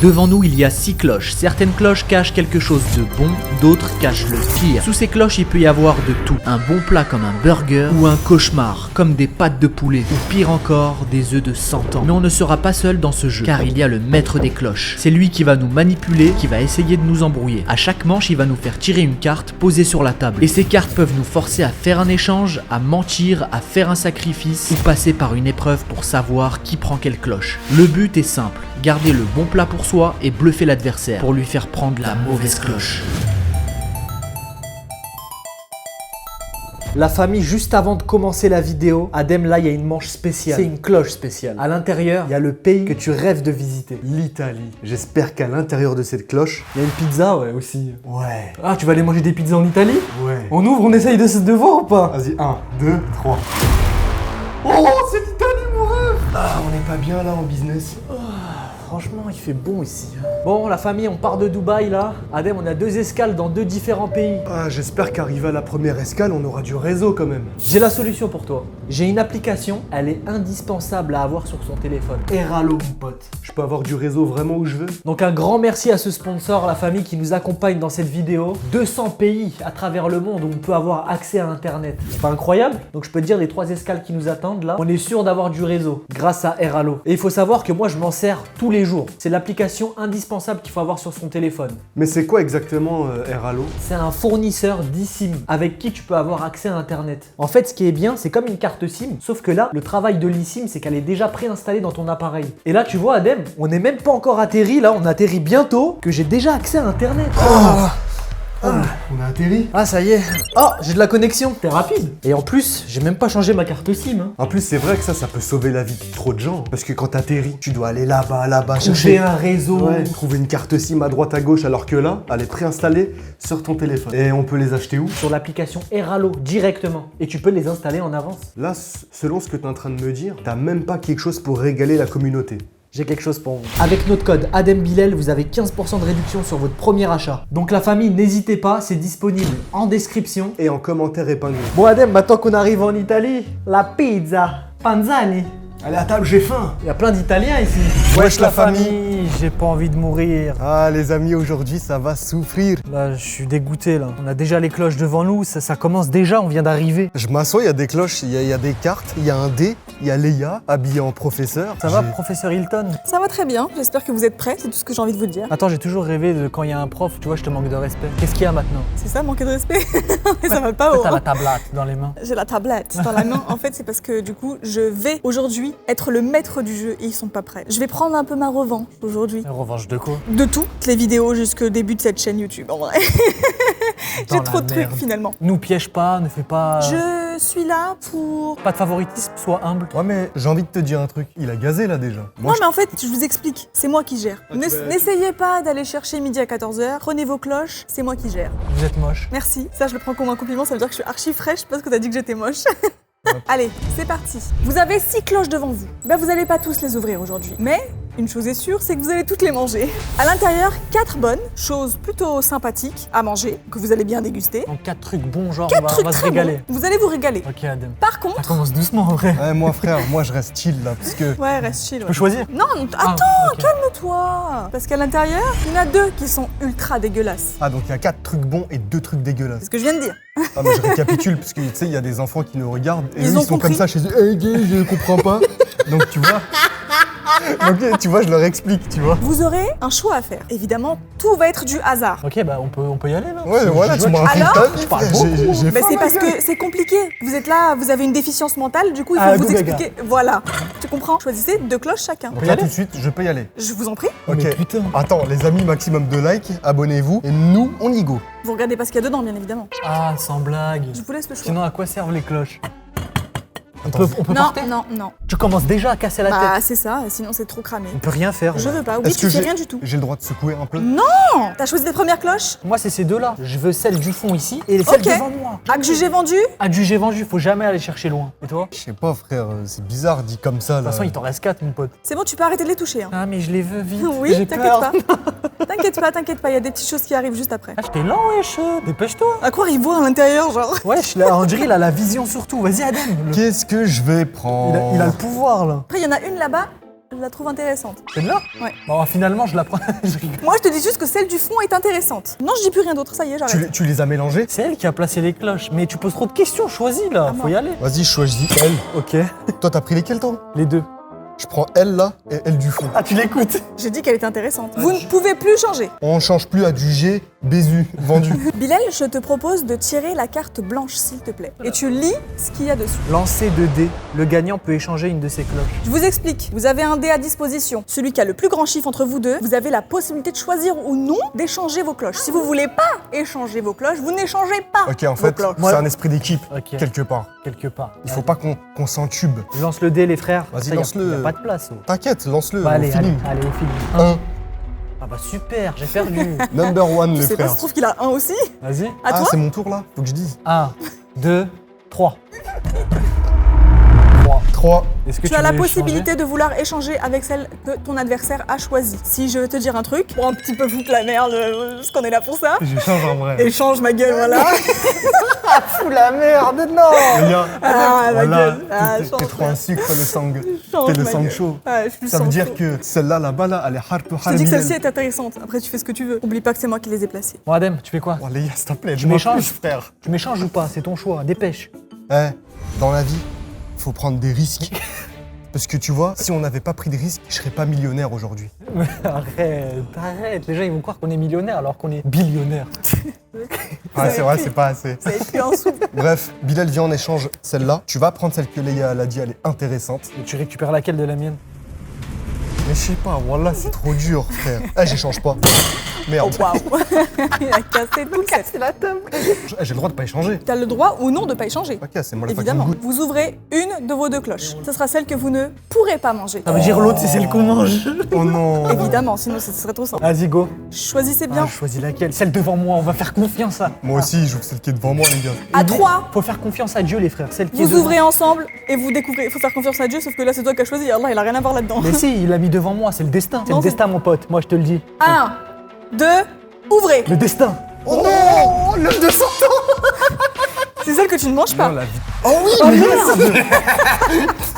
Devant nous, il y a 6 cloches. Certaines cloches cachent quelque chose de bon, d'autres cachent le pire. Sous ces cloches, il peut y avoir de tout. Un bon plat comme un burger ou un cauchemar comme des pâtes de poulet ou pire encore, des œufs de 100 ans. Mais on ne sera pas seul dans ce jeu car il y a le maître des cloches. C'est lui qui va nous manipuler, qui va essayer de nous embrouiller. À chaque manche, il va nous faire tirer une carte posée sur la table. Et ces cartes peuvent nous forcer à faire un échange, à mentir, à faire un sacrifice ou passer par une épreuve pour savoir qui prend quelle cloche. Le but est simple, garder le bon plat pour soi et bluffer l'adversaire pour lui faire prendre la mauvaise cloche. La famille, juste avant de commencer la vidéo, Adem, là, il y a une manche spéciale. C'est une cloche spéciale. À l'intérieur, il y a le pays que tu rêves de visiter. L'Italie. J'espère qu'à l'intérieur de cette cloche... Il y a une pizza, ouais, aussi. Ouais. Ah, tu vas aller manger des pizzas en Italie? Ouais. On ouvre, on essaye de voir ou pas? Vas-y, 1, 2, 3. Oh, c'est l'Italie, mon rêve! Ah, on n'est pas bien là en business. Franchement, il fait bon ici. Bon, la famille, on part de Dubaï, là. Adem, on a 2 escales dans 2 différents pays. Ah, j'espère qu'arrivé à la première escale, on aura du réseau quand même. J'ai la solution pour toi. J'ai une application, elle est indispensable à avoir sur son téléphone. Eralo, mon pote. Je peux avoir du réseau vraiment où je veux? Donc un grand merci à ce sponsor, la famille qui nous accompagne dans cette vidéo. 200 pays à travers le monde où on peut avoir accès à Internet. C'est pas incroyable? Donc je peux te dire, les 3 escales qui nous attendent là, on est sûr d'avoir du réseau grâce à Eralo. Et il faut savoir que moi je m'en sers tous les jours. C'est l'application indispensable qu'il faut avoir sur son téléphone. Mais c'est quoi exactement Eralo? C'est un fournisseur d'eSIM avec qui tu peux avoir accès à Internet. En fait, ce qui est bien, c'est comme une carte SIM, sauf que là, le travail de l'eSIM, c'est qu'elle est déjà préinstallée dans ton appareil. Et là, tu vois, Adem, on n'est même pas encore atterri, là, on atterrit bientôt, que j'ai déjà accès à Internet. On a atterri. Ah, ça y est. Oh, j'ai de la connexion. T'es rapide. Et en plus, j'ai même pas changé ma carte SIM. Hein. En plus, c'est vrai que ça peut sauver la vie de trop de gens. Parce que quand t'atterris, tu dois aller là-bas, Trouver chercher un réseau. Ouais, trouver une carte SIM à droite à gauche, alors que là, elle est préinstallée sur ton téléphone. Et on peut les acheter où? Sur l'application Eralo directement. Et tu peux les installer en avance. Là, selon ce que t'es en train de me dire, t'as même pas quelque chose pour régaler la communauté. J'ai quelque chose pour vous. Avec notre code ADEMBILEL, vous avez 15% de réduction sur votre premier achat. Donc la famille, n'hésitez pas, c'est disponible en description. Et en commentaire épinglé. Bon Adem, maintenant qu'on arrive en Italie, la pizza, panzani. Allez à table, j'ai faim. Il y a plein d'Italiens ici. Wesh la famille. J'ai pas envie de mourir. Ah les amis, aujourd'hui ça va souffrir. Là, je suis dégoûté là. On a déjà les cloches devant nous, ça commence déjà, on vient d'arriver. Je m'assois, il y a des cloches, il y a des cartes, il y a un dé, il y a Léa, habillée en professeur. Ça va, professeur Hilton? Ça va très bien, j'espère que vous êtes prêts, c'est tout ce que j'ai envie de vous dire. Attends, j'ai toujours rêvé de quand il y a un prof, tu vois, je te manque de respect. Qu'est-ce qu'il y a maintenant? C'est ça, manquer de respect? Mais ça va pas haut. T'as la Hein. tablette dans les mains. J'ai la tablette dans la main. En fait, c'est parce que du coup, je vais aujourd'hui être le maître du jeu et ils sont pas prêts. Je vais prendre un peu ma revanche aujourd'hui. Revanche de quoi? De toutes les vidéos jusqu'au début de cette chaîne YouTube, en vrai. J'ai trop de trucs finalement. Nous piège pas, ne fais pas... Je suis là pour... Pas de favoritisme, sois humble. Ouais mais j'ai envie de te dire un truc, il a gazé là déjà. Non mais en fait, je vous explique, c'est moi qui gère. N'essayez pas d'aller chercher midi à 14h, prenez vos cloches, c'est moi qui gère. Vous êtes moche. Merci, ça je le prends comme un compliment, ça veut dire que je suis archi fraîche parce que t'as dit que j'étais moche. Allez, c'est parti. Vous avez 6 cloches devant vous. Ben, vous n'allez pas tous les ouvrir aujourd'hui. Mais une chose est sûre, c'est que vous allez toutes les manger. À l'intérieur, 4 bonnes, choses plutôt sympathiques à manger, que vous allez bien déguster. Donc 4 trucs bons, genre 4 on trucs va se très régaler. bons. Vous allez vous régaler. Ok Adem. Par Ça contre... commence doucement en vrai. Ouais moi frère, moi je reste chill là, parce que... Ouais, reste chill. Tu Ouais. peux choisir? Non, attends, ok. calme-toi. Parce qu'à l'intérieur, il y en a 2 qui sont ultra dégueulasses. Ah donc il y a 4 trucs bons et 2 trucs C'est dégueulasses. ce que je viens de dire. Ah mais je récapitule, parce que tu sais, il y a des enfants qui nous regardent et Ils eux ont ils sont compris. comme ça chez eux. Hey gay, je comprends pas. Donc tu vois... Donc tu vois, je leur explique, tu vois. Vous aurez un choix à faire. Évidemment, tout va être du hasard. Ok, bah on peut y aller là. Ouais, voilà, tu me racontes Alors ta vie, Je parle frère. beaucoup. J'ai Mais faim, c'est ma parce gueule. que c'est compliqué. Vous êtes là, vous avez une déficience mentale, du coup il faut Ah, vous go gaga. expliquer. Voilà. Tu comprends? Choisissez 2 cloches chacun. Donc là tout de suite, je peux y aller. Je vous en prie. Ok. Mais putain. Attends, les amis, maximum de likes, abonnez-vous. Et nous, on y go. Vous regardez pas ce qu'il y a dedans, bien évidemment. Ah, sans blague. Je vous laisse le choix. Sinon, à quoi servent les cloches? On Attends, peut Non, porter? non, non. Tu commences déjà à casser la Bah tête. c'est ça, sinon c'est trop cramé. On peut rien faire. Je veux pas. Oui, est-ce tu que fais j'ai rien du tout. j'ai le droit de secouer un peu? Non. T'as choisi ta première cloche? Moi, c'est ces deux-là. Je veux celle du fond ici et celle Ok. devant moi. Adjugé vendu? Adjugé vendu, faut jamais aller chercher loin. Et toi? De Je sais pas, frère, c'est bizarre dit comme ça toute là. façon, il t'en reste 4, mon pote. C'est bon, tu peux arrêter de les toucher. Hein. Ah, mais je les veux vite. Oui, J'ai t'inquiète peur. pas. T'inquiète pas, il y a des petites choses qui arrivent juste après. Ah, j'étais lent, wesh. Dépêche-toi. À quoi il voit à l'intérieur, genre? Wesh, là, on dirait il a la vision sur tout. Vas-y, Adem. Qu'est-ce que je vais prendre? Il a le pouvoir, là. Après, il y en a une là-bas. je la trouve intéressante. Celle-là? Ouais. Bon, finalement, je la prends. Je rigole. Moi, je te dis juste que celle du fond est intéressante. Non, je dis plus rien d'autre, ça y est, j'arrête. Tu les as mélangés? C'est elle qui a placé les cloches. Mais tu poses trop de questions, choisis là, faut y aller. Vas-y, je choisis elle. Ok, Toi, t'as pris lesquels, toi? les deux. Je prends elle là et elle du fond. Ah, tu l'écoutes? J'ai dit qu'elle était intéressante. Vous ne pouvez plus changer. On change plus à du G, Bézu, vendu. Bilal, je te propose de tirer la carte blanche, s'il te plaît. Et tu lis ce qu'il y a dessus. Lancer 2 dés. Le gagnant peut échanger une de ses cloches. Je vous explique. Vous avez un dé à disposition. Celui qui a le plus grand chiffre entre vous deux, vous avez la possibilité de choisir ou non d'échanger vos cloches. Si vous voulez pas échanger vos cloches, vous n'échangez pas Ok, en vos fait, cloches. Moi- c'est un esprit d'équipe, Ok. quelque part. Quelque part. Il faut pas qu'on s'entube. Lance le dé, les frères. Vas-y, Ça, y a- lance-le. y a pas de place. Oh. T'inquiète, lance-le, Bah, on allez, finit. allez, au film. 1, Ah bah super, j'ai perdu. number one, Je le sais pas, frère. ça se trouve qu'il a un aussi. Vas-y. À toi c'est mon tour là? Faut que je dise. 1, 2, 3. 3. Est-ce que Tu as la veux possibilité de vouloir échanger avec celle que ton adversaire a choisie. Si je veux te dire un truc, pour un petit peu foutre la merde, parce qu'on est là pour ça. J'échange en vrai. Échange ma gueule, voilà. Fous la merde, non. Les gars, Ah, ma voilà, gueule. Ah, t'es change, trop un sucre, le sang. change T'es le ma sang gueule. chaud. Ah, je suis Ça veut sang dire chaud. que celle-là, là-bas, là, elle est harpe Je te dis que celle-ci est intéressante. Après, tu fais ce que tu veux. Oublie pas que c'est moi qui les ai placées. Bon, Adem, tu fais quoi? Oh les gars, s'il te plaît, Tu je m'échange, m'échanges frère. Tu m'échanges ou pas? C'est ton choix, dépêche. Eh, dans la vie, faut prendre des risques. Parce que tu vois, si on n'avait pas pris de risques, je serais pas millionnaire aujourd'hui. Arrête. Les gens ils vont croire qu'on est millionnaire alors qu'on est billionnaire. Ouais, c'est vrai, c'est pas assez. Ça a été un sou. Bref, Bilal vient en échange celle-là. Tu vas prendre celle que Léa a dit, elle est intéressante. Et tu récupères laquelle de la mienne? Mais je sais pas, voilà, c'est trop dur, frère. Eh, j'échange pas. Oh, Merde. waouh. Il a cassé tout le set. la table. Eh, j'ai le droit de pas échanger. Tu as le droit ou non de pas échanger. Ok, c'est moi le Évidemment. fucking goût. Vous ouvrez une de vos deux cloches. Ce sera celle que vous ne pourrez pas manger. Ça veut dire l'autre, c'est celle qu'on mange. Oh non. Évidemment, sinon ce serait trop simple. Vas-y, go. Choisissez Ah, bien. je choisis laquelle? Celle devant moi, on va faire confiance à. Moi aussi, je veux celle qui est devant moi, les gars. À 3, Faut faire confiance à Dieu, les frères. Celle qui est vous devant. ouvrez ensemble et vous découvrez. Il faut faire confiance à Dieu, sauf que là c'est toi qui as choisi. Allah, il a rien à voir là-dedans. Mais si, il l'a mis devant moi, c'est le destin. C'est Non, le destin, mon pote. Moi, je te le dis. 1, 2, ouvrez. Le destin. Oh non, l'œuf de 100 ans. C'est celle que tu ne manges pas. Non, la vie. Oh oui, merde.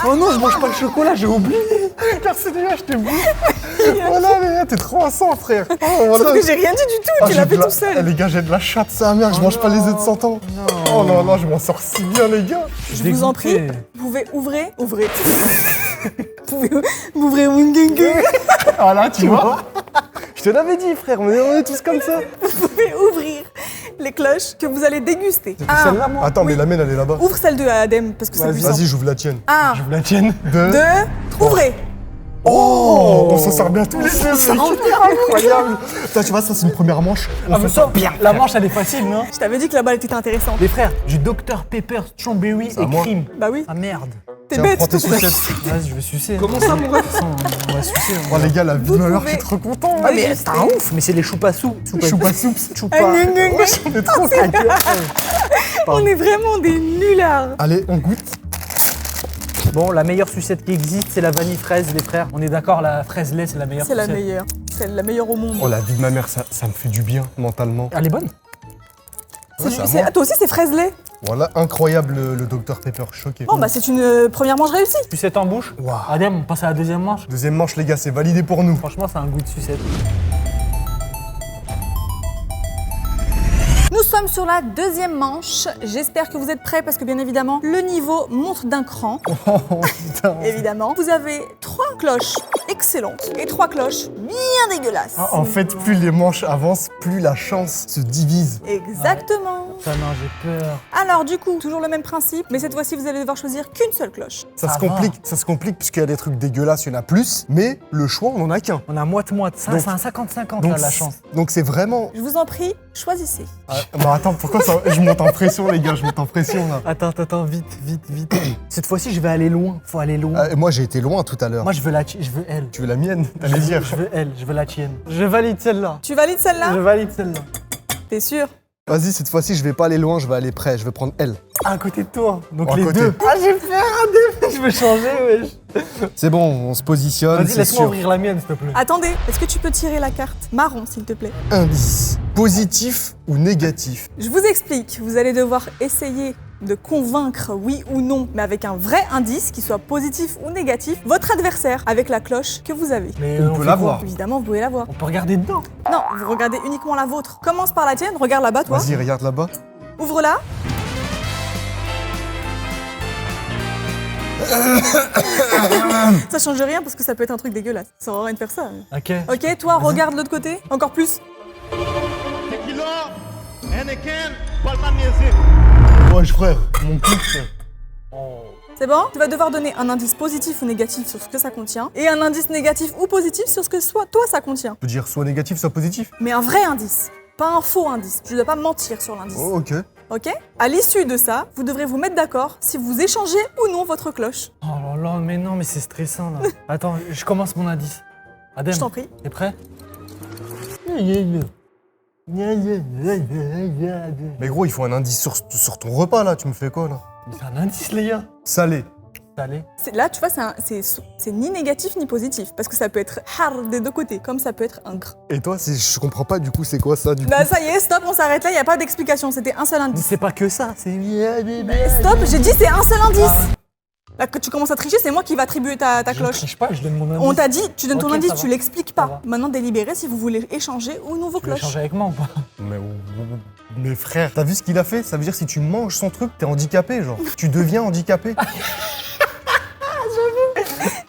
Oh non, je mange pas le chocolat, j'ai oublié. Merci les gars, je t'ai oublié. Voilà, les gars, t'es trop un sang, frère. Oh, Sauf voilà. que j'ai rien dit du tout, Ah, tu j'ai l'as de fait la- tout seul. Eh, les gars, j'ai de la chatte, ça, merde, je mange pas les œufs de 100 ans. Oh non, non, je m'en sors si bien, les gars. Je vous en prie, vous pouvez ouvrir. Ouvrez. Vous pouvez ouvrir Wungengu. Ah là, tu vois. Je te l'avais dit, frère, on est tous comme ça. Vous pouvez ouvrir les cloches que vous allez déguster. Celle-là, moi. Attends, mais la mienne, elle est là-bas. Ouvre celle de Adem parce que c'est plus simple. Vas-y, j'ouvre la tienne. 1, Je vous la tienne. 2. 2, ouvrez. Oh, on s'en sort bien tous les deux, c'est incroyable. Ça, tu vois, ça, c'est une première manche. On Ah, mais fait ça ça, bien. la manche, elle est facile, non? Je t'avais dit que la balle était intéressante. Les frères, du Dr Pepper, Strawberry à et moi. Cream. Bah oui, Ah merde. t'es Tiens, bête. prends tes tout ça. sucettes. Vas-y, je vais sucer. Comment ça, mon ref On va sucer. Oh, les gars, la vie Vous de ma mère, je pouvez- suis trop content. Ah, mais c'est un ouf, mais c'est les choupa-sous. Choupa soups. Choupa. Ah, gna, gna, gna. J'en ai trop. On est vraiment des nullards. Allez, on goûte. Bon, la meilleure sucette qui existe, c'est la vanille fraise, les frères. On est d'accord, la fraise lait, c'est la meilleure C'est la sucette. meilleure. C'est la meilleure au monde. Oh, la vie de ma mère, ça me fait du bien mentalement. Elle est bonne. Ouais, c'est à moi. Toi aussi, c'est fraise lait. Voilà, incroyable le Dr Pepper, choqué. Bon, bah c'est une première manche réussie. Sucette en bouche. Waouh. Adem, on passe à la deuxième manche. Deuxième manche, les gars, c'est validé pour nous. Franchement, c'est un goût de sucette. Nous sommes sur la deuxième manche. J'espère que vous êtes prêts parce que bien évidemment, le niveau monte d'un cran. Oh putain. Évidemment. Vous avez 3 cloches excellentes et 3 cloches bien dégueulasses. Ah, en fait, plus les manches avancent, plus la chance se divise. Exactement. Ça, non, j'ai peur. Alors du coup, toujours le même principe, mais cette fois-ci, vous allez devoir choisir qu'une seule cloche. Ça Ça se va. complique puisqu'il y a des trucs dégueulasses, il y en a plus, mais le choix, on en a qu'un. On a moite-moite. Ça, Donc- c'est un 50-50, là, la chance. Donc c'est vraiment. Je vous en prie, choisissez. Ah, bah attends, pourquoi ça. Je monte en pression, les gars, je monte en pression là. Attends, vite. Cette fois-ci, je vais aller loin. Faut aller loin. Ah, moi j'ai été loin tout à l'heure. Moi, je veux elle. Tu veux la mienne? T'allais dire. Je veux elle, je veux la tienne. Je valide celle-là. Tu valides celle-là? valide celle-là. T'es sûr? Vas-y, cette fois-ci, je vais pas aller loin, je vais aller près. Je vais prendre elle. À côté de toi. Donc À les côté. deux. Ah, j'ai peur, Adem. Je veux changer, wesh. C'est bon, on se positionne, Vas-y, c'est laisse-moi sûr. ouvrir la mienne, s'il te plaît. Attendez, est-ce que tu peux tirer la carte marron, s'il te plaît? Indice. Positif ou négatif? Je vous explique. Vous allez devoir essayer de convaincre oui ou non, mais avec un vrai indice, qui soit positif ou négatif, votre adversaire avec la cloche que vous avez. Mais On peut fait l'avoir. quoi? Évidemment, vous pouvez la voir. On peut regarder dedans. Non, vous regardez uniquement la vôtre. Commence par la tienne, regarde là-bas, toi. Vas-y, regarde là-bas. Ouvre-la. Ça change rien parce que ça peut être un truc dégueulasse. Ça sert à rien de faire ça. Ok. Ok, toi, regarde l'autre côté. Encore plus. Tequila, Henneken, Balmagnese. Wesh frère, mon cul frère. C'est bon? Tu vas devoir donner un indice positif ou négatif sur ce que ça contient et un indice négatif ou positif sur ce que toi ça contient. Je peux dire soit négatif, soit positif. Mais un vrai indice, pas un faux indice. Tu ne dois pas mentir sur l'indice. Oh, ok. Ok? À l'issue de ça, vous devrez vous mettre d'accord si vous échangez ou non votre cloche. Oh là là, mais non, mais c'est stressant là. Attends, je commence mon indice. Adem, Je t'en prie. t'es prêt? Mais gros, il faut un indice sur ton repas là, tu me fais quoi là? C'est un indice, les gars. Salé. Allez. Là, tu vois, c'est ni négatif ni positif. Parce que ça peut être hard des deux côtés, comme ça peut être ingre. Et toi, je comprends pas du coup, c'est quoi ça du coup? Bah ça y est, stop, on s'arrête là, il n'y a pas d'explication, c'était un seul Mais indice. c'est pas que ça, c'est. Stop, j'ai dit c'est un seul indice. Là que tu commences à tricher, c'est moi qui va attribuer ta Je ne cloche. triche pas, je donne mon indice. On t'a dit, tu donnes ton Ok, indice, ça tu va. l'expliques Ça pas. va. Maintenant, délibérez si vous voulez échanger ou non vos Tu veux cloches. échanger avec moi ou pas? Mais frère, t'as vu ce qu'il a fait? Ça veut dire si tu manges son truc, t'es handicapé, genre. Tu deviens handicapé.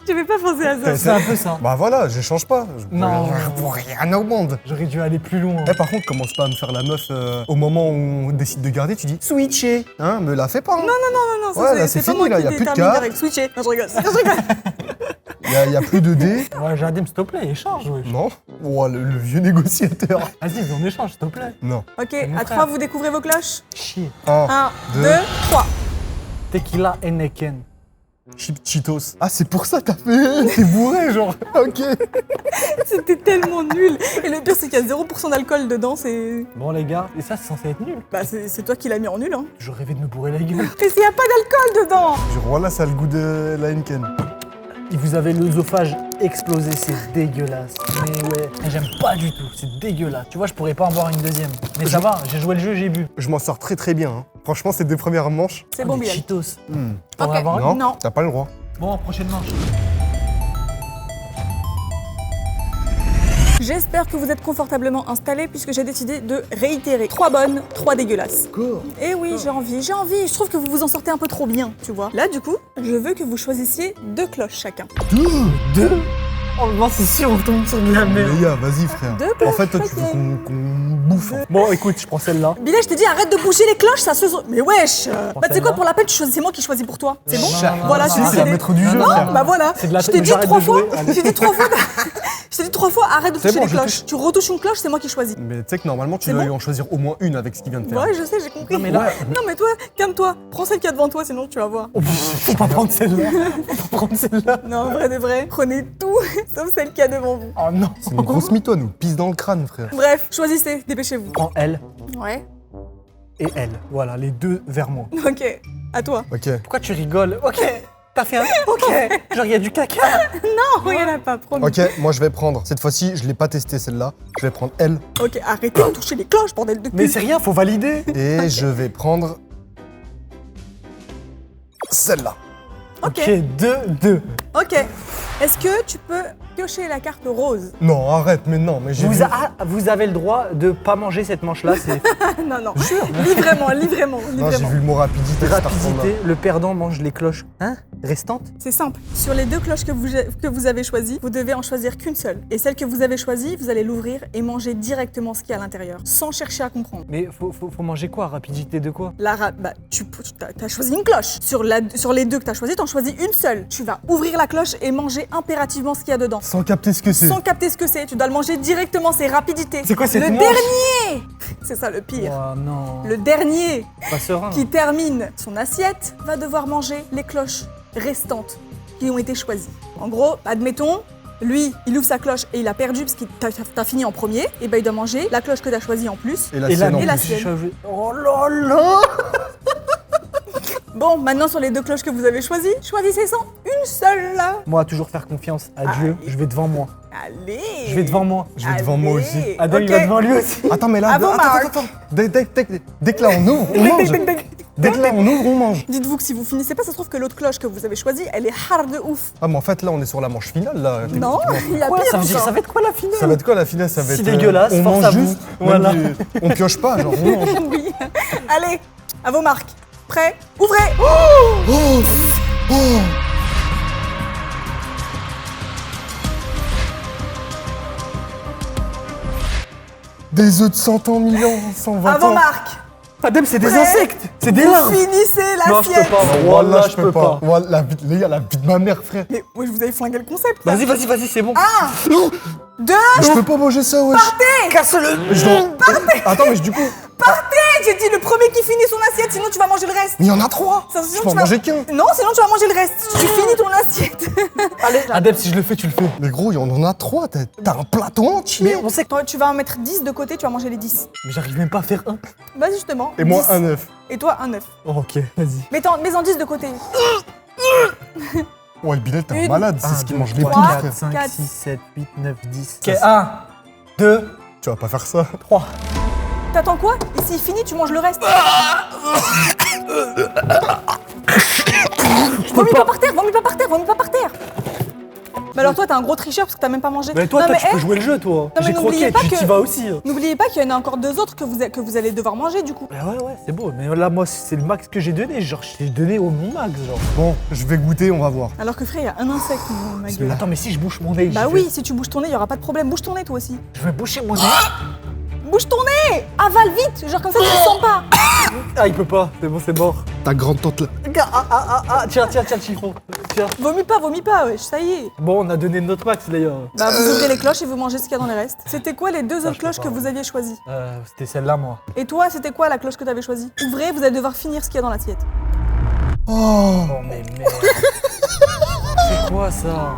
Je vais pas penser à ça. C'est un peu ça. Bah voilà, j'échange pas. Non. Pour rien au monde. J'aurais dû aller plus loin. Eh, par contre, commence pas à me faire la meuf au moment où on décide de garder, tu dis switcher. Hein, me la fais pas. Hein. Non, ça, Ouais, là, c'est c'est pas fini, moi là, qui y a plus de détermine cartes. direct. Switcher. Non, je rigole. Je rigole. Y a plus de dés. Ouais, Jadim, s'il te plaît, échange, ouais. Non. Oh, le vieux négociateur. Vas-y, on échange, s'il te plaît. Non. Ok, Mon à frère. 3, vous découvrez vos cloches. Chier. 1, 1, deux. 2, 3. Tequila Henneken. Chip Cheetos. Ah, c'est pour ça t'as fait. T'es bourré, genre. Ok. C'était tellement nul. Et le pire, c'est qu'il y a 0% d'alcool dedans. C'est. Bon, les gars, et ça, c'est censé être nul. Bah, c'est toi qui l'as mis en nul, hein. Je rêvais de me bourrer la gueule. Mais s'il y a pas d'alcool dedans. Genre, voilà, ça a le goût de la Henken. Et vous avez l'œsophage explosé, c'est dégueulasse. Mais ouais, j'aime pas du tout, c'est dégueulasse. Tu vois, je pourrais pas en boire une deuxième. Mais ça va, j'ai joué le jeu, j'ai bu. Je m'en sors très très bien. Hein. Franchement, ces 2 premières manches. C'est Ah, bon, des Bilal. Cheetos. Hmm. T'en Ok. vas avoir une Non, Non. t'as pas le droit. Bon, prochaine manche. J'espère que vous êtes confortablement installés puisque j'ai décidé de réitérer. 3 bonnes, 3 dégueulasses. Et oui, j'ai envie. Je trouve que vous vous en sortez un peu trop bien, tu vois. Là, du coup, je veux que vous choisissiez 2 cloches chacun. Deux. Oh non, c'est sûr, on tombe sur de la merde. Les gars, vas-y, frère. 2 En cloches fait, toi, tu veux chacun. qu'on bouffe. hein. Bon, écoute, je prends celle-là. Bilal, je t'ai dit, arrête de boucher les cloches, ça se... Mais wesh Bah, tu sais celle-là. quoi, pour la peine, c'est moi qui choisis pour toi. C'est bon non, Voilà, non, j'ai non, C'est la décidé. maître du jeu, Non, frère. Non, bah voilà. C'est de la Je t'ai dit j'arrête 3 de fois. jouer, allez. Je t'ai dit 3 fois. Je t'ai dit 3 fois, arrête de C'est toucher bon, les je cloches. Tu retouches une cloche, c'est moi qui choisis. Mais tu sais que normalement, tu C'est dois bon lui en choisir au moins une avec ce qu'il vient de faire. Ouais, je sais, j'ai compris. Non, mais là- Non, mais toi, calme-toi. Prends celle qui est devant toi, sinon tu vas voir. Oh, faut pas prendre celle-là. Faut pas prendre celle-là. Non, en vrai de vrai, prenez tout, sauf celle qui est devant vous. Oh non. C'est une grosse mytho, nous. Pisse dans le crâne, frère. Bref, choisissez, dépêchez-vous. Prends elle Ouais. et elle. Voilà, les deux vers moi. Ok, à toi. Ok. Pourquoi tu rigoles? Ok. T'as fait un. Ok. Genre, il y a du caca. Non, il y en a pas, promis. Ok, moi je vais prendre. Cette fois-ci, je l'ai pas testé celle-là. Je vais prendre elle. Ok, arrêtez de toucher les cloches, bordel de cul. Mais c'est rien, faut valider. Et je vais prendre. Celle-là. Ok, Ok, deux. ok. Est-ce que tu peux piocher la carte rose? Non, arrête, mais non, mais j'ai vu. Vous avez le droit de pas manger cette manche-là, c'est Non, non. Lis vraiment, lis vraiment, lis Non, j'ai vraiment. vu le mot rapidité. cet archon-là. rapidité. Le perdant mange les cloches. Hein? Restantes? C'est simple. Sur les 2 cloches que vous avez choisies, vous devez en choisir qu'une seule. Et celle que vous avez choisie, vous allez l'ouvrir et manger directement ce qu'il y a à l'intérieur, sans chercher à comprendre. Mais faut manger quoi? Rapidité de quoi? Bah, tu as choisi une cloche. Sur les 2 que tu as choisi, tu en choisis une seule. Tu vas ouvrir la cloche et manger impérativement ce qu'il y a dedans. Sans capter ce que c'est. Sans capter ce que c'est. Tu dois le manger directement, c'est rapidité. C'est quoi cette Le manche? dernier C'est ça le pire. Oh non. Le dernier Pas serein. qui termine son assiette va devoir manger les cloches restantes qui ont été choisies. En gros, admettons, lui, il ouvre sa cloche et il a perdu parce que t'as fini en premier, et ben il doit manger la cloche que t'as choisie en plus. Et la Et sienne en et la plus. sienne. Oh là là. Bon, maintenant sur les 2 cloches que vous avez choisies, choisissez-en une seule là. Moi, toujours faire confiance à Dieu. Allez. Je vais devant moi. Allez. Je vais devant moi. Je vais devant moi aussi. Adam, il va devant lui aussi. Attends, mais là, Ah bon, Marc attends. Dès que là, on ouvre, on Ding, mange. ding, ding, ding. Dès que là, on ouvre, on mange. Dites-vous que si vous finissez pas, ça se trouve que l'autre cloche que vous avez choisie, elle est hard de ouf. Ah, mais en fait, là, on est sur la manche finale, là. Non, il y a Quoi, pire ça veut dire, encore. ça va être quoi la finale? Ça va être quoi, la finale? Ça va Si être... dégueulasse, on force mange à vous. juste. Voilà. Même on pioche pas, genre, on mange. Oui. Allez, à vos marques. Prêt? Ouvrez. Des œufs de 100 ans, millions, 120 À vos ans. marques. Adem, c'est des Prêt? insectes. C'est des Vous larves. finissez Non, je peux l'assiette. pas. Voilà, je peux pas. Voilà, les gars, la vie de ma mère, frère. Mais ouais, je vous avais flingué le concept. là. Vas-y, c'est bon. 2. Je peux pas manger ça, wesh. Casse-le. Je dois... Attends, mais du coup, J'ai dit le premier qui finit son assiette, sinon tu vas manger le reste. il y en a 3. Ça, Je sinon, peux en tu vas- manger qu'un. Non, sinon tu vas manger le reste. Tu finis ton assiette. Allez, Adem, si je le fais, tu le fais. Mais gros, il y en a 3. T'as un plateau entier. Mais on sait que... Toi, tu vas en mettre 10 de côté, tu vas manger les 10. Mais j'arrive même pas à faire un. Vas-y, justement. Et moi, 10. un œuf. Et toi, un 9. Oh, ok, vas-y. Mets-en 10 de côté. Ouais, Bilal, t'es un Une. malade. C'est ce qui mange les 3, poules, frère. 5, 4. 6, 7, 8, 9, 10. Ok, 1, 2, Tu vas pas faire ça. 3. T'attends quoi? Et s'il finit, tu manges le reste. Vomis pas par terre, vomis pas par terre, vomis pas par terre. Mais alors toi, t'es un gros tricheur parce que t'as même pas mangé. Mais toi, Non, tu mais, peux jouer le jeu, toi. mais J'ai n'oubliez croqué, pas tu que- vas aussi. N'oubliez pas qu'il y en a encore 2 autres que vous allez devoir manger du coup. Bah ouais, c'est beau. Mais là, moi, c'est le max que j'ai donné. Genre, j'ai donné au max, genre. Bon, je vais goûter, on va voir. Alors que frère, il y a un insecte dans ma gueule. Attends, mais si je bouche mon nez, Bah j'y oui, vais. si tu bouges ton nez, il y aura pas de problème. Bouge ton nez toi aussi. Je vais boucher mon nez. Bouge ton nez. Avale vite, genre comme ça tu le sens pas. Ah, il peut pas. C'est bon, c'est mort. Ta grande tante là. Tiens, le chiffon. Tiens. Vomis pas, wesh, ça y est. Bon, on a donné notre max, d'ailleurs. Bah vous ouvrez les cloches et vous mangez ce qu'il y a dans les restes. C'était quoi les 2 je autres peux cloches pas, que ouais. vous aviez choisies? C'était celle-là, moi. Et toi, c'était quoi la cloche que t'avais choisie? Ouvrez, vous allez devoir finir ce qu'il y a dans l'assiette. Oh. Oh, mais merde. C'est quoi ça?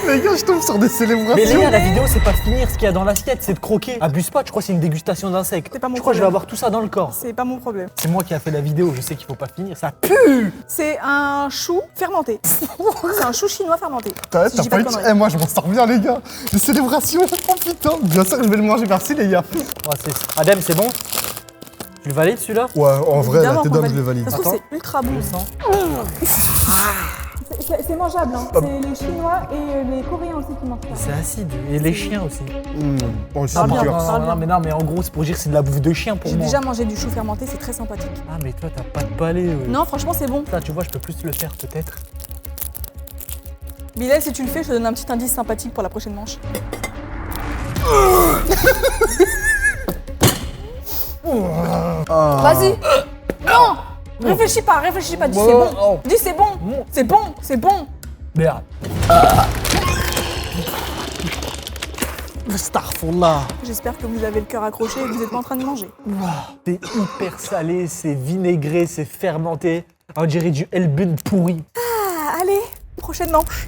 Les gars, je tombe sur des Mais célébrations. Léa, la vidéo, c'est pas finir ce qu'il y a dans l'assiette, c'est de croquer. Abuse pas, tu crois que c'est une dégustation d'insectes. C'est pas mon Je crois que je vais problème. avoir tout ça dans le corps. C'est pas mon problème. C'est moi qui a fait la vidéo, je sais qu'il faut pas finir. Ça pue. C'est un chou fermenté. C'est un chou chinois fermenté. T'as Si je dis pas pas de eu... conneries. Eh, moi, je m'en sors bien, les gars. Les célébrations. Oh putain. Bien sûr que je vais le manger. Merci, les gars. Adem, c'est bon? Tu le valides celui-là? Ouais, en vrai, Évidemment la tête qu'on d'homme, je le valide. valide. Ça se trouve, Attends. c'est ultra bon. Je le sens. C'est mangeable, hein. C'est les Chinois et les Coréens aussi qui mangent ça. C'est acide. Et les chiens aussi. Oh, c'est Parle bien, dur. parle bien. mais en gros, c'est pour dire que c'est de la bouffe de chien pour J'ai moi. déjà mangé du chou fermenté, c'est très sympathique. Ah, mais toi, t'as pas de palais. Non, franchement, c'est bon. Ça, tu vois, je peux plus le faire peut-être. Bilal, si tu le fais, je te donne un petit indice sympathique pour la prochaine manche. Vas-y. Non. Réfléchis pas, dis c'est bon. Dis c'est bon. C'est bon, c'est bon. Merde. Starfallah. J'espère que vous avez le cœur accroché et que vous êtes pas en train de manger. C'est hyper salé, c'est vinaigré, c'est fermenté. On dirait du Elbun pourri. Ah, allez, prochaine manche.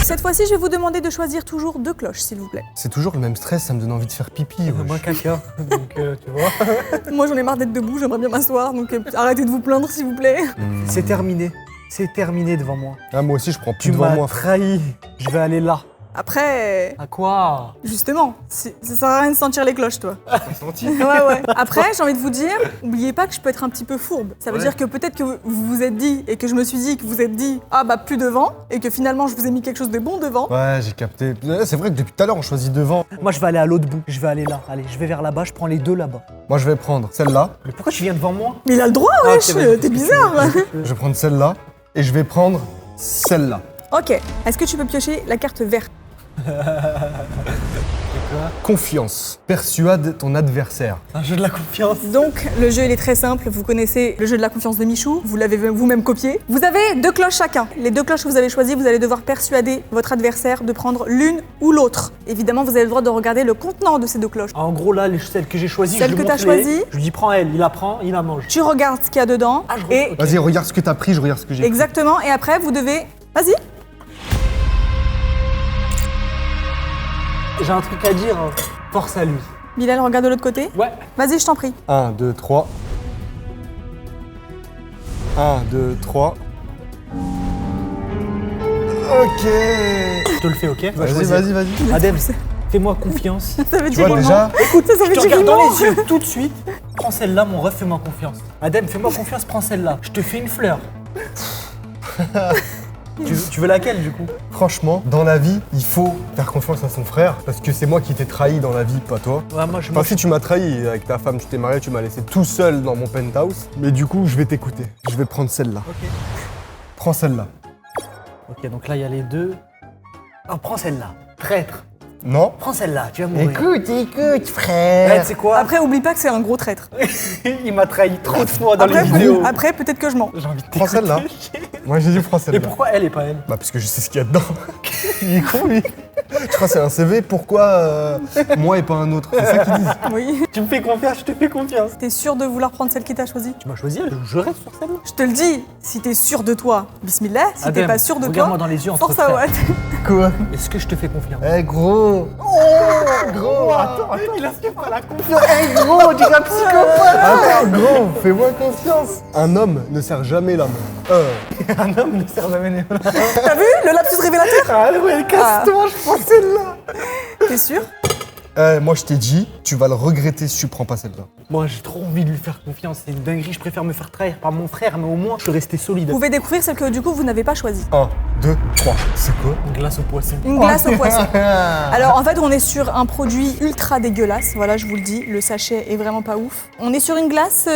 Cette fois-ci, je vais vous demander de choisir toujours 2 cloches, s'il vous plaît. C'est toujours le même stress, ça me donne envie de faire pipi. wesh. Moi, caca. Donc, tu vois. Moi, j'en ai marre d'être debout, j'aimerais bien m'asseoir, donc arrêtez de vous plaindre, s'il vous plaît. C'est terminé. C'est terminé devant moi. Ah, moi aussi, je prends plus Tu devant m'as moi, frère. trahi. Je vais aller là. Après, À quoi? justement, ça sert à rien de sentir les cloches, toi. Ouais. Après, j'ai envie de vous dire, oubliez pas que je peux être un petit peu fourbe. Ça veut dire que peut-être que vous vous êtes dit, et que je me suis dit, que vous êtes dit, ah bah plus devant, et que finalement je vous ai mis quelque chose de bon devant. Ouais, j'ai capté. C'est vrai que depuis tout à l'heure, on choisit devant. Moi, je vais aller à l'autre bout. Je vais aller là. Allez, je vais vers là-bas. Je prends les 2 là-bas. Moi, je vais prendre celle-là. Mais pourquoi tu viens devant moi? Mais il a le droit, Ah, wesh, ok, vas-y, t'es bizarre. Je vais prendre celle-là. Et je vais prendre celle-là. Ok, est-ce que tu peux piocher la carte verte? Confiance. Persuade ton adversaire. Un jeu de la confiance. Donc, le jeu il est très simple, vous connaissez le jeu de la confiance de Michou, vous l'avez vous-même copié. Vous avez 2 cloches chacun. Les 2 cloches que vous avez choisies, vous allez devoir persuader votre adversaire de prendre l'une ou l'autre. Évidemment, vous avez le droit de regarder le contenant de ces 2 cloches. En gros, là, celle que j'ai choisie, Celle je lui que t'as montre les- choisie. Je lui dis prends elle, il la prend, il la mange. Tu regardes ce qu'il y a dedans, Ah, je et ok. Vas-y, regarde ce que t'as pris, je regarde ce que j'ai pris. exactement, et après vous devez... Vas-y. J'ai un truc à dire, hein. Force à lui. Bilal, regarde de l'autre côté. Ouais. Vas-y, je t'en prie. 1, 2, 3. 1, 2, 3. Ok. Je te le fais, ok? Vas-y, vas-y, vas-y. Adem, Fais-moi confiance. Ça veut Tu dire vois, comment déjà, Écoute, ça veut Je te dire regarde dans comment les yeux tout de suite. Prends celle-là, mon ref, fais-moi confiance. Adem, fais-moi confiance, prends celle-là. Je te fais une fleur. tu veux laquelle du coup? franchement, dans la vie, il faut faire confiance à son frère. Parce que c'est moi qui t'ai trahi dans la vie, pas toi. Ouais, moi je Enfin, si tu m'as trahi avec ta femme, tu t'es marié, tu m'as laissé tout seul dans mon penthouse. Mais du coup, je vais t'écouter. Je vais prendre celle-là. Ok. Prends celle-là. Ok, donc là il y a les deux. Oh, prends celle-là. Traître. Non. Prends celle-là, tu vas mourir. Écoute, frère. Ouais, tu sais quoi? Après, oublie pas que c'est un gros traître. Il m'a trahi trop de fois dans Après, les vidéos. après peut-être que je mens. J'ai envie de Prends t'écouter. celle-là. Moi, j'ai dit prends Mais celle-là. pourquoi elle et pas elle? Bah, parce que je sais ce qu'il y a dedans. Il est con, lui. Je crois que c'est un CV. Pourquoi moi et pas un autre? C'est ça qu'ils disent. Oui. Tu me fais confiance, je te fais confiance. T'es sûr de vouloir prendre celle qui t'a choisi? Tu m'as choisi, je reste sur celle-là. Je te le dis, si t'es sûr de toi, bismillah. Si t'es Adem, pas sûr de regarde-moi toi, dans les yeux entre force à frères. Watt. Quoi? Est-ce que je te fais confiance? Eh, gros. Gros, attends. Il a su pas la confiance. Eh, gros, tu es un psychopathe. Attends, gros, fais-moi confiance. Un homme ne sert jamais l'homme. Un homme ne sert jamais les mains. T'as vu le lapsus révélateur? Ah ouais, casse-toi, je prends celle-là. T'es sûr? Moi, je t'ai dit, tu vas le regretter si tu prends pas celle-là. Moi, j'ai trop envie de lui faire confiance. C'est une dinguerie, je préfère me faire trahir par mon frère, mais au moins, je suis resté solide. Vous pouvez découvrir celle que du coup vous n'avez pas choisie. 1, 2, 3. C'est quoi? Une glace au poisson. Une glace au poisson. Alors en fait on est sur un produit ultra dégueulasse, voilà je vous le dis, le sachet est vraiment pas ouf. On est sur une glace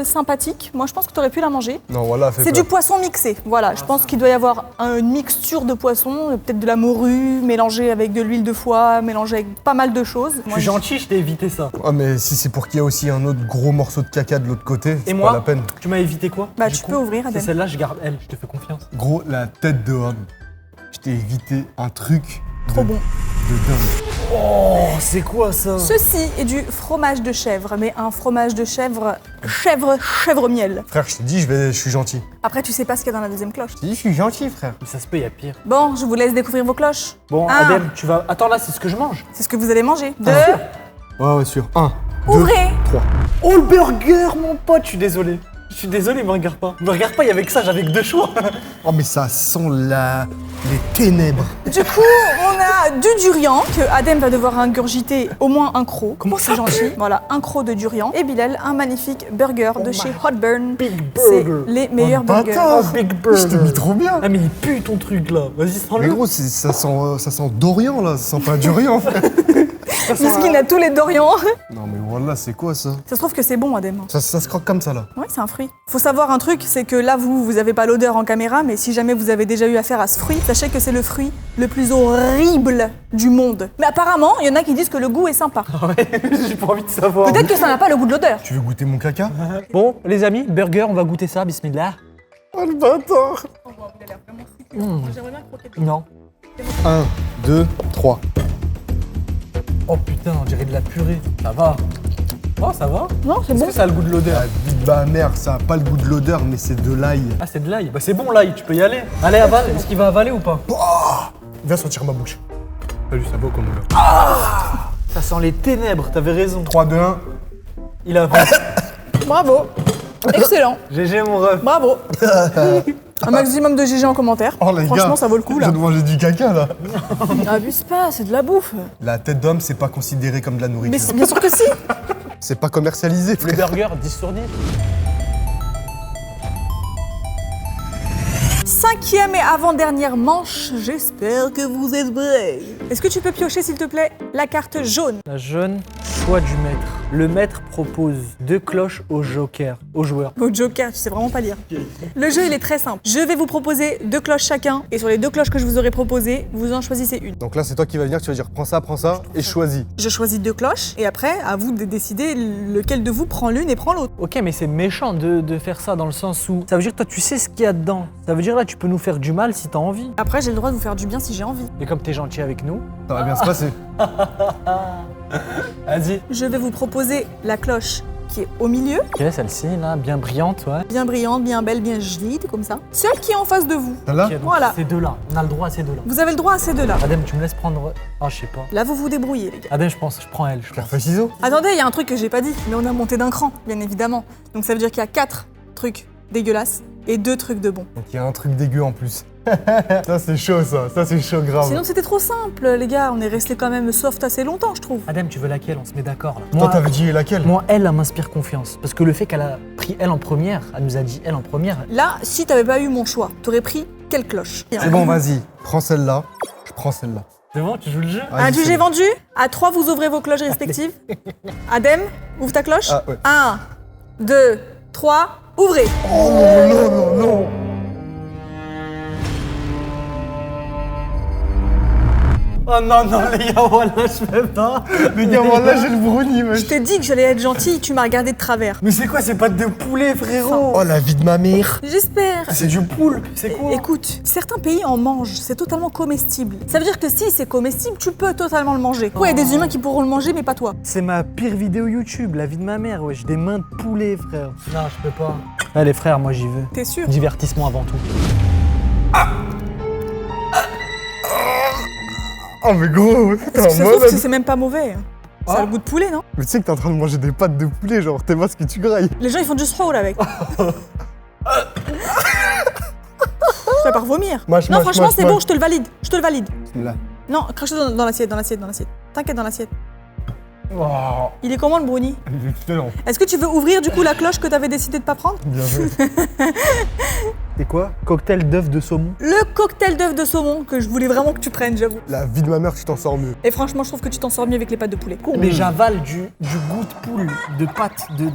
sympathique, moi je pense que tu aurais pu la manger. Non, voilà, fais C'est peur. du poisson mixé, voilà, je pense qu'il doit y avoir une mixture de poisson, peut-être de la morue, mélangée avec de l'huile de foie, mélangée avec pas mal de choses. Je suis gentil, je t'ai évité ça. Ah, mais si c'est pour qu'il y ait aussi un autre gros morceau de caca de l'autre côté, Et c'est moi, pas la peine. tu m'as évité quoi? Bah, Du tu coup, peux ouvrir, c'est Adem. celle-là, je garde elle, je te fais confiance. Gros, la tête de homme. Je t'ai évité un truc Trop de bon. dingue. Oh, c'est quoi ça? Ceci est du fromage de chèvre, mais un fromage de chèvre miel. Frère, je t'ai dit, je suis gentil. Après tu sais pas ce qu'il y a dans la deuxième cloche. Je t'ai dit, je suis gentil, frère. Mais ça se peut, il y a pire. Bon, je vous laisse découvrir vos cloches. Bon, Un. Adem, tu vas. Attends, là, c'est ce que je mange. C'est ce que vous allez manger. Deux, Ouais, sûr. 1, 2, ouvrez. 3. Oh, le burger, mon pote, je suis désolé. Je suis désolé, me regarde pas. Me regarde pas, il y avait que ça, j'avais que deux choix. Oh, mais ça sent les ténèbres. Du coup, on a du durian que Adem va devoir ingurgiter au moins un croc. Comment c'est ça gentil. Voilà, un croc de durian. Et Bilal, un magnifique burger de chez Hotburn. Big C'est burger. les meilleurs Oh, burgers. bâtard. Oh, big Je t'ai burger. mis trop bien. Ah, mais il pue ton truc là. Vas-y, Mais sens-le. gros, ça sent Dorian, là. Ça sent pas Durian, frère. Miskin a tous les Dorians. Non, mais voilà, c'est quoi, ça? Ça se trouve que c'est bon, Adem. Ça se croque comme ça, là. Ouais, c'est un fruit. Faut savoir un truc, c'est que là, vous avez pas l'odeur en caméra, mais si jamais vous avez déjà eu affaire à ce fruit, sachez que c'est le fruit le plus horrible du monde. Mais apparemment, il y en a qui disent que le goût est sympa. Ah ouais, j'ai pas envie de savoir. Peut-être que ça n'a pas le goût de l'odeur. Tu veux goûter mon caca? Bon, les amis, burger, on va goûter ça, bismillah. Oh, le bâtard. Non. 1, 2, 3. Oh putain, on dirait de la purée. Ça va. Oh, ça va. Non, c'est Est-ce bon. que ça a le goût de l'odeur? La vie de ma mère, ça a pas le goût de l'odeur, mais c'est de l'ail. Ah, c'est de l'ail. Bah, c'est bon l'ail, tu peux y aller. Allez, avale. Est-ce qu'il va avaler ou pas? Viens sentir ma bouche. Salut, ça va comme là. Ça sent les ténèbres, t'avais raison. 3, 2, 1. Il avale. Bravo. Excellent. GG, mon ref. Bravo. Un maximum de GG en commentaire. Oh, les gars. Franchement, ça vaut le coup, Je là. viens de manger du caca, là. Abuse pas, c'est de la bouffe. La tête d'homme, c'est pas considéré comme de la Mais nourriture. c'est bien sûr que si. C'est pas commercialisé, Le frère. burger, 10 sur 10. 5e et avant-dernière manche, j'espère que vous êtes prêts. Est-ce que tu peux piocher, s'il te plaît, la carte jaune? La jaune, choix du maître. Le maître propose 2 cloches au joker, au joueur. Au Joker, tu sais vraiment pas lire. Le jeu, il est très simple. Je vais vous proposer 2 cloches chacun, et sur les 2 cloches que je vous aurai proposées, vous en choisissez une. Donc là, c'est toi qui vas venir, tu vas dire prends ça, et choisis. Je choisis 2 cloches, et après, à vous de décider lequel de vous prend l'une et prend l'autre. Ok, mais c'est méchant de faire ça dans le sens où ça veut dire que toi tu sais ce qu'il y a dedans. Ça veut dire là tu peux nous faire du mal si t'as envie. Après, j'ai le droit de vous faire du bien si j'ai envie. Et comme t'es gentil avec nous, Ça va bien se passer. vas-y. Je vais vous proposer la cloche qui est au milieu, Ok, celle-ci là, bien brillante, ouais. bien brillante, bien belle, bien jolie, comme ça. Celle qui est en face de vous. Celle-là Ok, donc Voilà. Ces deux-là, on a le droit à ces deux-là. Vous avez le droit à ces deux-là. Adem, tu me laisses prendre. Ah, je sais pas. Là, vous vous débrouillez, les gars. Adem, je prends elle, je Pierre, pense. feuille, ciseaux. Attendez, il y a un truc que j'ai pas dit, mais on a monté d'un cran, bien évidemment. Donc ça veut dire qu'il y a 4 trucs dégueulasses et 2 trucs de bons. Donc il y a un truc dégueu en plus. Ça c'est chaud ça c'est chaud grave. Sinon c'était trop simple les gars, on est resté quand même soft assez longtemps je trouve. Adem, tu veux laquelle? On se met d'accord là. Toi t'avais dit laquelle? Moi, elle m'inspire confiance. Parce que le fait qu'elle a pris elle en première, elle nous a dit elle en première. Là, si t'avais pas eu mon choix, t'aurais pris quelle cloche? C'est bon vas-y, prends celle-là, je prends celle-là. C'est bon, tu joues le jeu? Vas-y, Adjugé c'est bon. vendu. À 3, vous ouvrez vos cloches respectives. Adem, ouvre ta cloche. Ah, ouais. 1, 2, 3, ouvrez. Oh non non non. Oh non, non, les gars, voilà, je fais pas. Les gars, moi là j'ai le brownie Je mec. t'ai dit que j'allais être gentille, tu m'as regardé de travers. Mais c'est quoi ces pâtes de poulet, frérot? Oh la vie de ma mère. J'espère. C'est du poulpe, c'est quoi? Écoute, certains pays en mangent, c'est totalement comestible. Ça veut dire que si c'est comestible, tu peux totalement le manger. Ouais, il y a des humains qui pourront le manger, mais pas toi. C'est ma pire vidéo YouTube, la vie de ma mère, ouais. J'ai des mains de poulet, frère. Non, je peux pas. Allez, frère, moi j'y vais. T'es sûr? Divertissement avant tout. Oh mais gros, t'es Parce que ça en se trouve mode. que c'est même pas mauvais. Ça a le goût de poulet, non? Mais tu sais que t'es en train de manger des pâtes de poulet, genre t'es ce que tu grailles. Les gens ils font du stroll avec. Je vais pas revomir. Mâche, Non, mâche, franchement, mâche, c'est mâche. bon, je te le valide. Je te le valide. Là. Non, crache-le dans l'assiette, dans l'assiette, dans l'assiette. T'inquiète, dans l'assiette. Oh, Il est comment le brownie? il est excellent. Est-ce que tu veux ouvrir du coup la cloche que t'avais décidé de pas prendre? Bien joué. C'est quoi? Cocktail d'œufs de saumon. Le cocktail d'œufs de saumon que je voulais vraiment que tu prennes, j'avoue. La vie de ma mère, tu t'en sors mieux. Et franchement, je trouve que tu t'en sors mieux avec les pâtes de poulet. Mais j'avale du goût de poule, de pâte, de...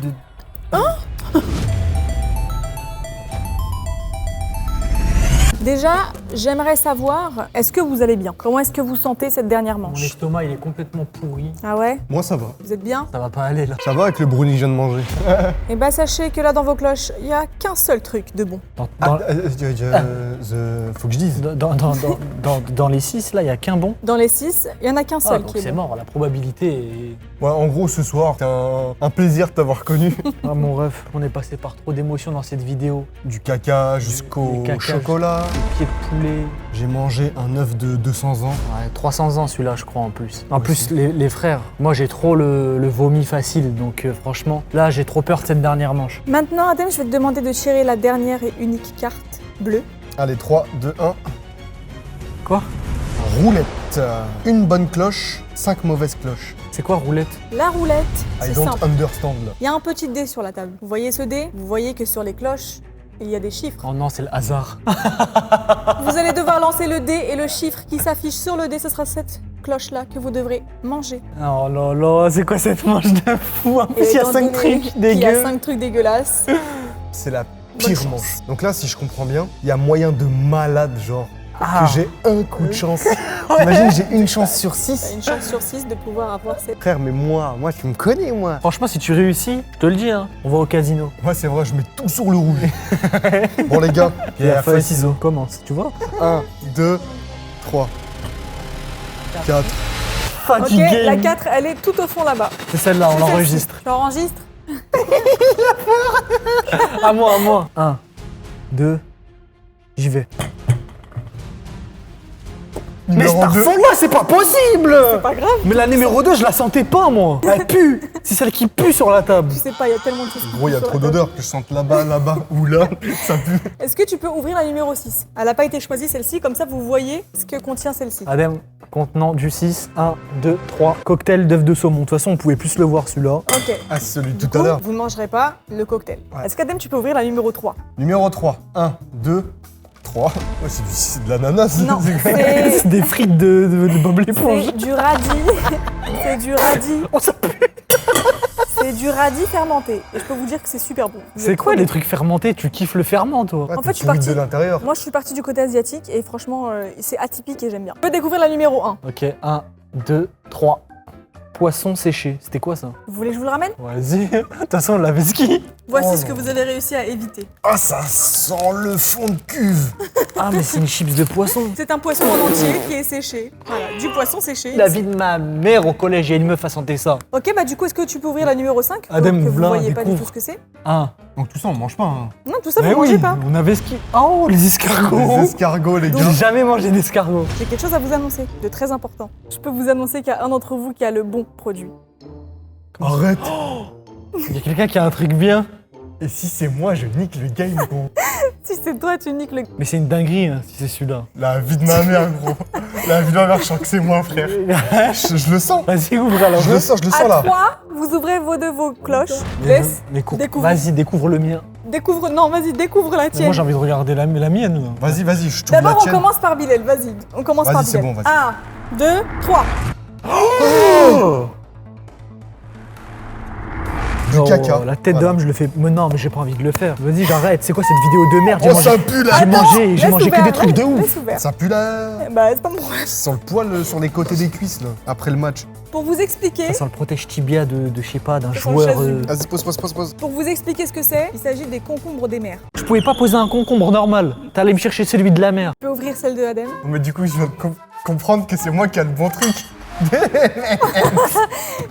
Déjà, j'aimerais savoir, est-ce que vous allez bien? Comment est-ce que vous sentez cette dernière Mon manche? estomac, il est complètement pourri. Ah ouais? Moi ça va. Vous êtes bien? Ça va pas aller, là. Ça va avec le brownie que je viens de manger. Eh bah sachez que là dans vos cloches, il y a qu'un seul truc de bon. Faut que je dise. Dans les 6, là, il y a qu'un bon. Dans les 6, il y en a qu'un seul donc qui est c'est bon. mort, la probabilité est... Ouais, en gros, ce soir, c'est un plaisir de t'avoir connu. Ah mon ref, on est passé par trop d'émotions dans cette vidéo. Du caca jusqu'au Du caca chocolat. Des pieds de poulet. J'ai mangé un œuf de 200 ans. Ouais, 300 ans celui-là, je crois, en plus. En plus, les frères, moi j'ai trop le vomi facile, donc franchement, là j'ai trop peur de cette dernière manche. Maintenant, Adem, je vais te demander de tirer la dernière et unique carte bleue. Allez, 3, 2, 1. Quoi? Roulette. Une bonne cloche, 5 mauvaises cloches. C'est quoi roulette? La roulette, I c'est don't simple. understand là. Il y a un petit dé sur la table. Vous voyez ce dé? Vous voyez que sur les cloches, il y a des chiffres. Oh non, c'est le hasard. Vous allez devoir lancer le dé et le chiffre qui s'affiche sur le dé, ce sera cette cloche-là que vous devrez manger. Oh là là, c'est quoi cette manche de fou? En plus, il y a étant 5 donné trucs qu'il y a dégueux. 5 trucs dégueulasses. C'est la Bonne pire chance. manche. Donc là, si je comprends bien, il y a moyen de malade, genre, Ah. que j'ai un coup de chance. Imagine, j'ai une chance sur T'as 6. une chance sur 6 de pouvoir avoir cette... Frère, mais moi, tu me connais, moi. Franchement, si tu réussis, je te le dis, hein, on va au casino. Moi, c'est vrai, je mets tout sur le rouge. Bon, les gars, Pierre, feuille, ciseaux. Commence, tu vois? 1, 2, 3, 4. Ok, la 4, elle est tout au fond là-bas. C'est celle-là, on C'est l'enregistre. celle-ci. Tu enregistres? À moi, à moi. 1, 2, j'y vais. Mais Numéro deux. Starfall, c'est pas possible! C'est pas grave, Mais la numéro 2, je la sentais pas, moi. Elle pue. C'est celle qui pue sur la table. tu sais pas, il y a tellement de choses. Gros, il y a sur trop la table. d'odeurs que je sente là-bas, ou là, ça pue. Est-ce que tu peux ouvrir la numéro 6? Elle n'a pas été choisie celle-ci, comme ça vous voyez ce que contient celle-ci. Adem, contenant du 6, 1, 2, 3. Cocktail d'œufs de saumon. De toute façon, on pouvait plus le voir, celui-là. Ok. Ah, c'est celui de Du tout à coup, l'heure. vous ne mangerez pas le cocktail. Ouais. Est-ce qu'Adem, tu peux ouvrir la numéro 3? Numéro 3. 1, 2, 3. Ouais, c'est de l'ananas. Non, c'est- c'est C'est des frites de Bob l'éponge. c'est du radis. C'est du radis. Oh, ça pue. C'est du radis fermenté. Et je peux vous dire que c'est super bon. Vous C'est êtes quoi trop les bien. trucs fermentés? Tu kiffes le ferment, toi? Ouais, En t'es fait, je suis pourri partie- de l'intérieur. Moi, je suis partie du côté asiatique et franchement, c'est atypique et j'aime bien. On peut découvrir la numéro 1. Ok, 1, 2, 3. Poisson séché. C'était quoi ça? Vous voulez que je vous le ramène? Vas-y. De toute façon, on l'avait ski. Voici Oh ce que non. vous avez réussi à éviter. Ah, ça sent le fond de cuve. Ah, mais c'est une chips de poisson. C'est un poisson en entier qui est séché. Voilà, du poisson séché. La vie de ma mère au collège, il y a une meuf à sentir ça. Ok, bah du coup, est-ce que tu peux ouvrir la numéro 5? Adem, que vous Vlin, voyez pas du découvre. tout ce que c'est? 1. Donc tout ça, on mange pas. Hein. Non, tout ça, Mais vous mangez oui, pas. on avait ski. Oh, les escargots. Les escargots, les gars. J'ai jamais mangé d'escargots. J'ai quelque chose à vous annoncer, de très important. Je peux vous annoncer qu'il y a un d'entre vous qui a le bon produit. Arrête. Il y a quelqu'un qui a un truc bien. Et si c'est moi, je nique le game, gros. Si c'est toi, tu niques le... Mais c'est une dinguerie hein, si c'est celui-là. La vie de ma mère, gros. La vie de ma mère, je sens que c'est moi, frère. Je le sens. Vas-y, ouvre alors. Je le sens À là. 3, vous ouvrez vos cloches. Laisse, découvre. Vas-y, découvre le mien. Découvre, non, vas-y, découvre la Mais tienne. moi j'ai envie de regarder la mienne. Vas-y, vas-y, je t'ouvre la D'abord, on tienne. commence par Bilal, vas-y. On commence par Vas-y, c'est Bilal. bon, vas-y. 1, 2, 3. Du caca. La tête Voilà. d'homme, je le fais. Mais non, mais j'ai pas envie de le faire. Vas-y, j'arrête. C'est quoi cette vidéo de merde? Oh, ça pue là. J'ai mangé que des trucs de ouf. Laisse ouvert. Ça pue là. Bah, c'est pas moi. Ça sent le poil sur les côtés des cuisses, là, après le match. Pour vous expliquer, Ça sent le protège tibia de je sais pas, d'un Ça sent le joueur. chasuble. Vas-y, pose. pour vous expliquer ce que c'est, il s'agit des concombres des mers. Je pouvais pas poser un concombre normal. T'allais me chercher celui de la mer. Je peux ouvrir celle de Adem. Mais du coup, je viens de comprendre que c'est moi qui a le bon truc.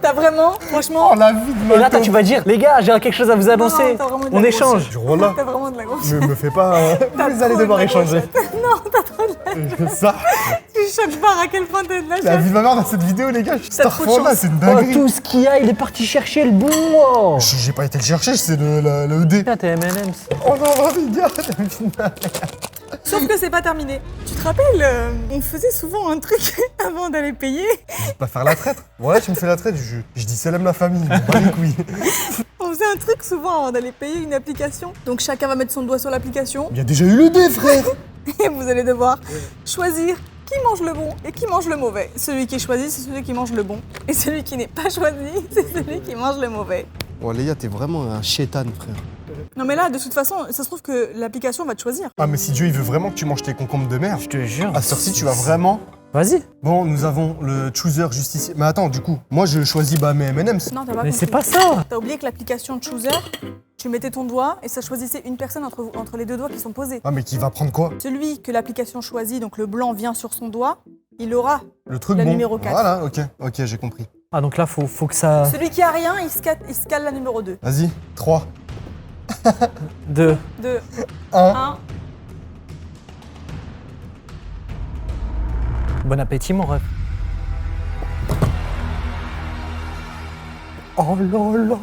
T'as vraiment, franchement, Oh, la vie de ma Et là, toi, tante. tu vas dire, les gars, j'ai quelque chose à vous annoncer. non, t'as vraiment de la On grosse échange. Je roule là. t'as vraiment de la grosse. Me fais pas. Vous allez trop devoir de la échanger. Non, t'as trop de la... Ça, Tu choques pas à quel point t'as de la la chance. vie de ma mère dans cette vidéo, les gars. T'as trop de Starfall là, chance. c'est une Oh, dinguerie. tout ce qu'il y a, il est parti chercher le bon. Oh. J'ai pas été le chercher, c'est le ED. Putain, t'es M&M's. Oh non, les gars, la vie de ma mère. Sauf que c'est pas terminé. Tu te rappelles, on faisait souvent un truc avant d'aller payer. Je vais pas faire la traître. Voilà, tu me fais la traître, je dis salam la famille, je m'en bats les couilles. On faisait un truc souvent avant d'aller payer une application. Donc chacun va mettre son doigt sur l'application Il y a déjà eu le dé, frère. et vous allez devoir choisir qui mange le bon et qui mange le mauvais. Celui qui est choisi, c'est celui qui mange le bon. Et celui qui n'est pas choisi, c'est celui qui mange le mauvais. Oh, Léa, t'es vraiment un chétan, frère. Non mais là, de toute façon, ça se trouve que l'application va te choisir. Ah, mais si Dieu, il veut vraiment que tu manges tes concombres de mer, Je te jure. à ce heure-ci, tu vas vraiment... Vas-y. Bon, nous avons le chooser justicier. Mais attends, du coup, moi, je choisis mes M&M's. Non, t'as pas Mais compris. c'est pas ça. T'as oublié que l'application Chooser, tu mettais ton doigt et ça choisissait une personne entre les deux doigts qui sont posés. Ah, mais qui va prendre quoi? Celui que l'application choisit, donc le blanc vient sur son doigt, il aura. Le truc La bon. numéro 4. Voilà, ok, j'ai compris. Ah, donc là, faut que ça. Celui qui a rien, il se cale la numéro 2. Vas-y, 3, 2. 2, 1. 1. Bon appétit, mon ref. Oh là là.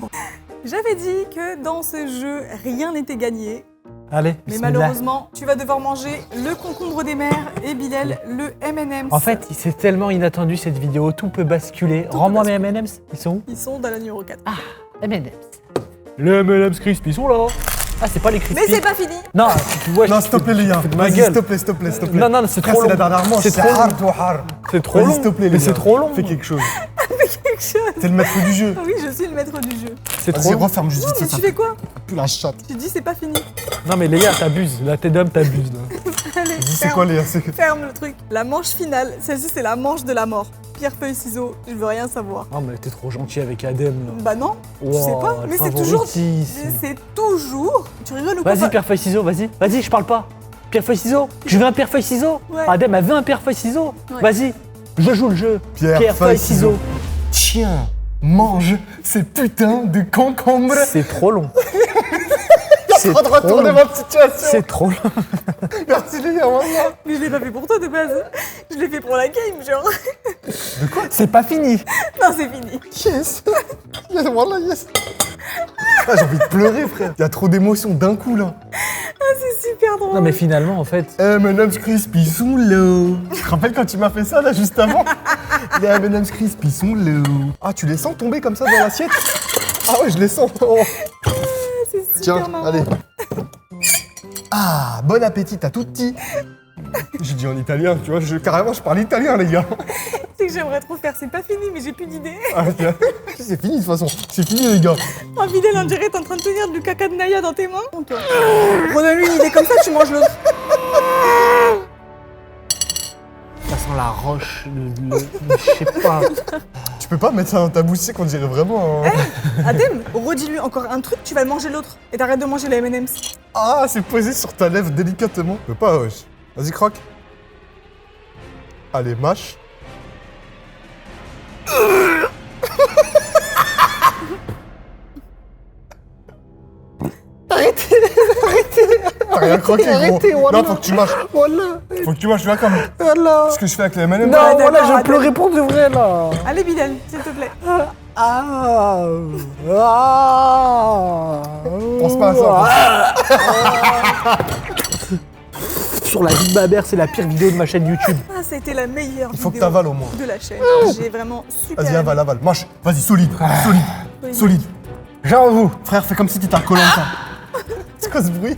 J'avais dit que dans ce jeu, rien n'était gagné. Allez, Mais bismillah. malheureusement, tu vas devoir manger le concombre des mers et Bilal, le M&M's. En fait, c'est tellement inattendu cette vidéo, tout peut basculer. Tout Rends-moi peut mes M&M's. Ils sont où? Ils sont dans la numéro 4. M&M's. Les M&M's crispy sont là. Ah, c'est pas les crispy. Mais c'est pas fini. Non, tu vois. Non, s'il te plaît, les gars. Ma Vas-y, gueule. s'il te plaît. Non, non, c'est Frère, trop c'est long. la dernière manche. C'est trop long. hard ou hard. C'est trop Vas-y, long. s'il te plaît, les Mais gars. c'est trop long. Fais quelque chose. Quelque chose. T'es le maître du jeu. Oui, je suis le maître du jeu. C'est trop Vas-y, long. referme juste Non, vite mais ça. tu fais quoi Plus la chatte. Tu dis c'est pas fini. Non, mais les gars, t'abuses. La tête d'homme, t'abuses. là. Allez, Vas-y, c'est ferme. quoi, Léa? Ferme le truc. La manche finale, celle-ci c'est la manche de la mort. Pierre, feuille, ciseaux, je veux rien savoir. Ah, mais t'es trop gentil avec Adem, là. Bah non, je sais Wow, pas, le mais c'est toujours... favoritisme. C'est toujours... Tu rigoles ou quoi Vas-y, pierre, feuille, ciseaux, vas-y. Vas-y, je parle pas. Pierre, feuille, ciseaux. Je veux un pierre, feuille, ciseaux. Ouais. Adem, elle veut un pierre, feuille, ciseaux. Ouais. Vas-y, je joue le jeu. Pierre, feuille, ciseaux. ciseaux. Tiens, mange ces putains de concombres. C'est trop long. J'ai trop de retourner long. ma situation. C'est trop long. Merci, les gars, vraiment. Mais je l'ai pas fait pour toi de base. Je l'ai fait pour la game, genre. C'est pas fini. Non, c'est fini. Yes. Yes, voilà, yes. Ah, j'ai envie de pleurer, frère. Il y a trop d'émotions d'un coup, là. C'est super drôle. Non, mais finalement, en fait. M&M's Crispy sont low. Tu te rappelles quand tu m'as fait ça, là, juste avant? Les M&M's Crispy sont low. Ah, tu les sens tomber comme ça dans l'assiette? Ah ouais, je les sens. Oh. C'est super Tiens, marrant. allez. Ah, bon appétit à tutti. J'ai dit en italien, tu vois, carrément, je parle italien, les gars. C'est que j'aimerais trop faire, c'est pas fini, mais j'ai plus d'idées. Ah, ok. C'est fini, de toute façon. C'est fini, les gars. Oh, Bilal, on dirait t'es en train de tenir du caca de Naya dans tes mains. Toi. Redonne-lui une idée comme ça, tu manges l'autre. Ça sent la roche, je sais pas. Tu peux pas mettre ça dans ta bouche, c'est qu'on dirait vraiment un... Adem, redis-lui encore un truc, tu vas manger l'autre. Et t'arrêtes de manger les M&M's. Ah, c'est posé sur ta lèvre délicatement. Tu peux pas, wesh. Vas-y, croque. Allez, mâche. T'as rien croqué, gros. arrêtez, Non, wallah. faut que tu mâches. Voilà. Faut que tu mâches, là, comme Voilà. ce que je fais avec les M&M's. Non, Ouais, voilà, d'accord, je pleurais pour de vrai, là. Allez, Bilal, s'il te plaît. Pense pas à ça. Sur la vie de ma mère, c'est la pire vidéo de ma chaîne YouTube. Ah, c'était la meilleure Il faut que vidéo t'avales au moins. de la chaîne. J'ai vraiment super Vas-y, aimé. avale. Mange. Vas-y, solide. Solide. J'avoue. Frère, fais comme si t'étais un Koh-Lanta. C'est quoi ce bruit?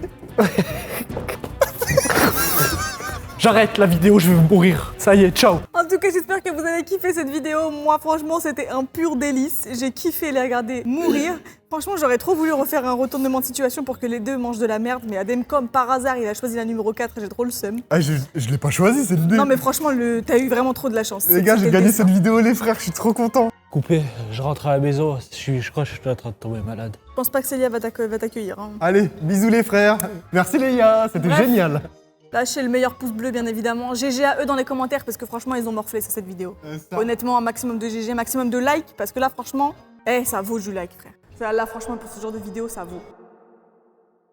J'arrête la vidéo, je vais mourir. Ça y est, ciao. En tout cas, j'espère que vous avez kiffé cette vidéo. Moi, franchement, c'était un pur délice. J'ai kiffé les regarder mourir. Franchement, j'aurais trop voulu refaire un retournement de situation pour que les deux mangent de la merde. Mais Adem, comme par hasard, il a choisi la numéro 4 et j'ai trop le seum. Ah, je l'ai pas choisi, c'est l'idée. Non, mais franchement, t'as eu vraiment trop de la chance. Les gars, j'ai C'était gagné le cette destin. vidéo, les frères. Je suis trop content. Coupé, je rentre à la maison. Je crois que je suis en train de tomber malade. Je pense pas que Célia va t'accueillir. Hein. Allez, bisous les frères. Merci Léa, c'était Bref. génial. Lâchez le meilleur pouce bleu, bien évidemment. GG à eux dans les commentaires parce que franchement, ils ont morflé sur cette vidéo. Honnêtement, un maximum de GG, maximum de likes parce que là, franchement, ça vaut du like, frère. Là, franchement, pour ce genre de vidéo, ça vaut.